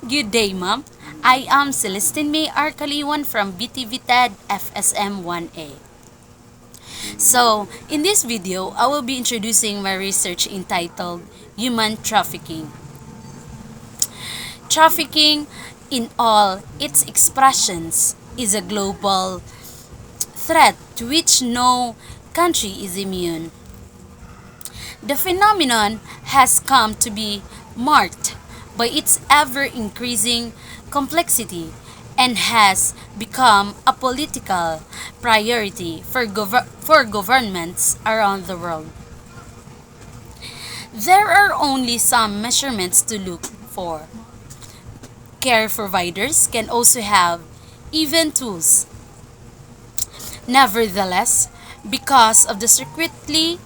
Good day, ma'am. I am Celestine May Arcaliwan from BTV TED FSM 1A. So, in this video, I will be introducing my research entitled Human Trafficking. Trafficking, in all its expressions, is a global threat to which no country is immune. The phenomenon has come to be marked by its ever-increasing complexity and has become a political priority for governments around the world. There are only some measurements to look for. Care providers can also have even tools. Nevertheless, because of the secretly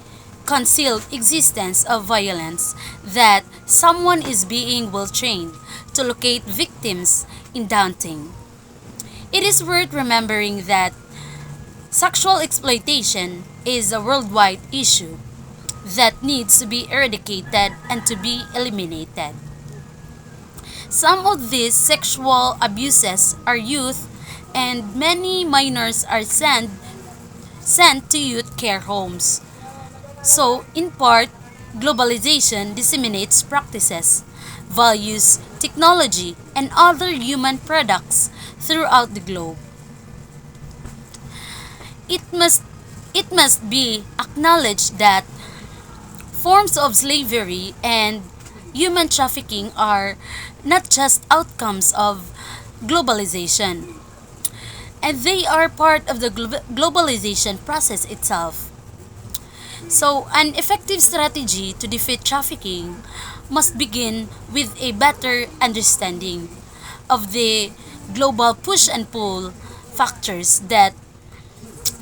concealed existence of violence that someone is being well trained to locate victims in daunting. It is worth remembering that sexual exploitation is a worldwide issue that needs to be eradicated and to be eliminated. Some of these sexual abuses are youth and many minors are sent to youth care homes. So, in part, globalization disseminates practices, values, technology, and other human products throughout the globe. It must, it must be acknowledged that forms of slavery and human trafficking are not just outcomes of globalization, and they are part of the globalization process itself. So, an effective strategy to defeat trafficking must begin with a better understanding of the global push and pull factors that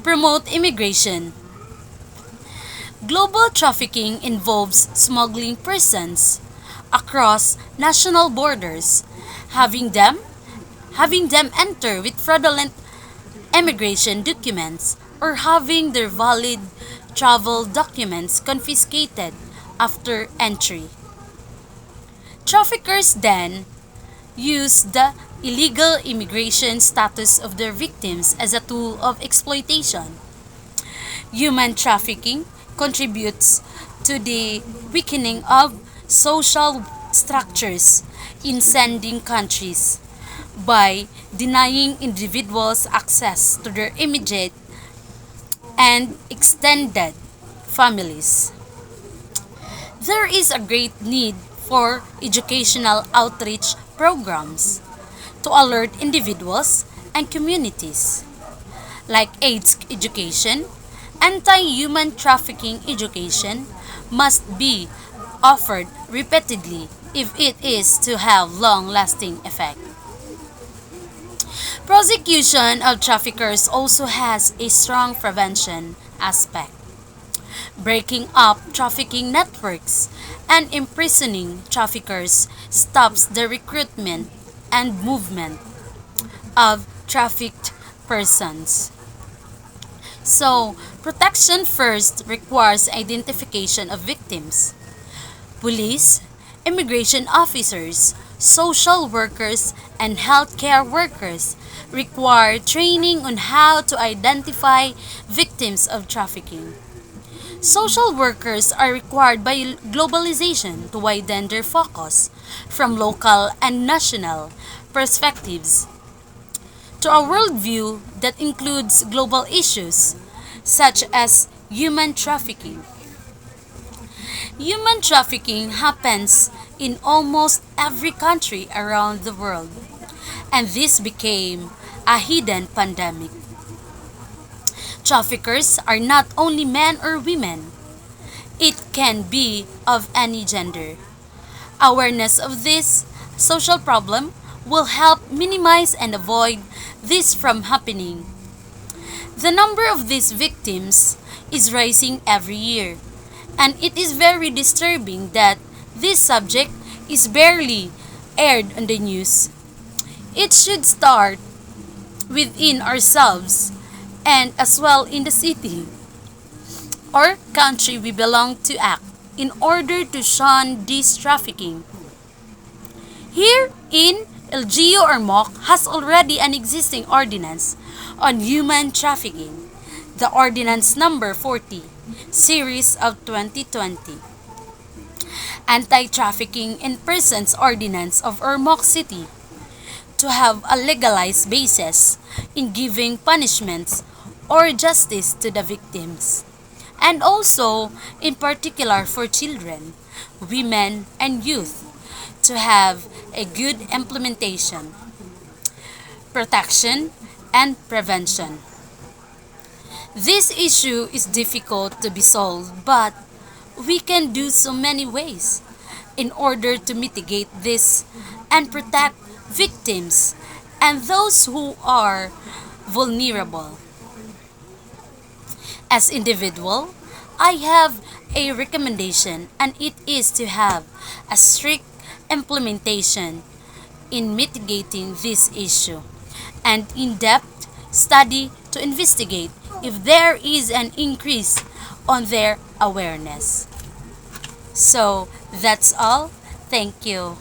promote immigration. Global trafficking involves smuggling persons across national borders, having them having them enter with fraudulent immigration documents or having their valid travel documents confiscated after entry. Traffickers then use the illegal immigration status of their victims as a tool of exploitation. Human trafficking contributes to the weakening of social structures in sending countries by denying individuals access to their immediate and extended families. There is a great need for educational outreach programs to alert individuals and communities, like AIDS education. Anti-human trafficking education must be offered repeatedly if it is to have long-lasting effect. Prosecution of traffickers also has a strong prevention aspect. Breaking up trafficking networks and imprisoning traffickers stops the recruitment and movement of trafficked persons. So, protection first requires identification of victims. Police, immigration officers, social workers, and healthcare workers require training on how to identify victims of trafficking. Social workers are required by globalization to widen their focus from local and national perspectives to a worldview that includes global issues such as human trafficking. Human trafficking happens in almost every country around the world, and this became a hidden pandemic. Traffickers are not only men or women, it can be of any gender. Awareness of this social problem will help minimize and avoid this from happening. The number of these victims is rising every year, and it is very disturbing that this subject is barely aired on the news. It should start within ourselves and as well in the city or country we belong to act in order to shun this trafficking. Here in LGU or MOC has already an existing ordinance on human trafficking, the Ordinance Number 40, Series of 2020. Anti-Trafficking in Persons Ordinance of Ormoc City, to have a legalized basis in giving punishments or justice to the victims, and also in particular for children, women, and youth, to have a good implementation, protection, and prevention. This issue is difficult to be solved, but we can do so many ways in order to mitigate this and protect victims and those who are vulnerable. As individual, I have a recommendation, and it is to have a strict implementation in mitigating this issue and in-depth study to investigate if there is an increase on their awareness. So that's all. Thank you.